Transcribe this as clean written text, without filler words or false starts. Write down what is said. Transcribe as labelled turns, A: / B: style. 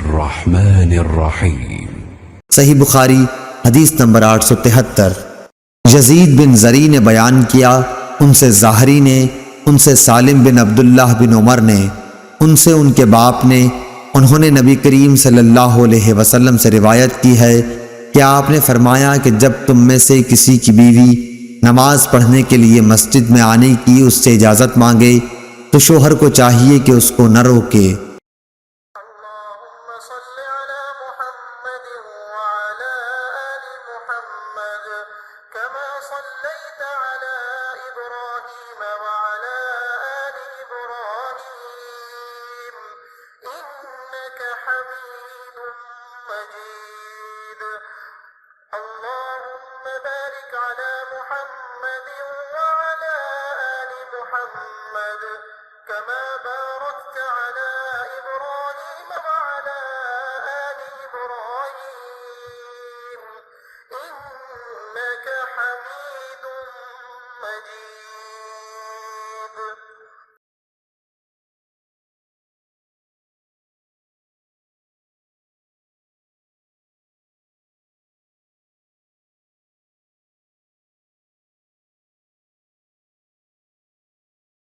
A: बिस्मिल्लाहिर्रहमानिर्रहीम।
B: सही बुखारी हदीस नंबर 873। यजीद बिन ज़री ने बयान किया, उनसे ज़ाहरी ने, उनसे सालिम बिन अब्दुल्लाह बिन उमर ने, उनसे उनके बाप ने, उन्होंने नबी करीम सल्लल्लाहु अलैहि वसल्लम से रिवायत की है कि आपने फरमाया कि जब तुम में से किसी की बीवी नमाज पढ़ने के लिए मस्जिद में आने की उससे इजाज़त मांगे तो शोहर को चाहिए कि उसको न रोके।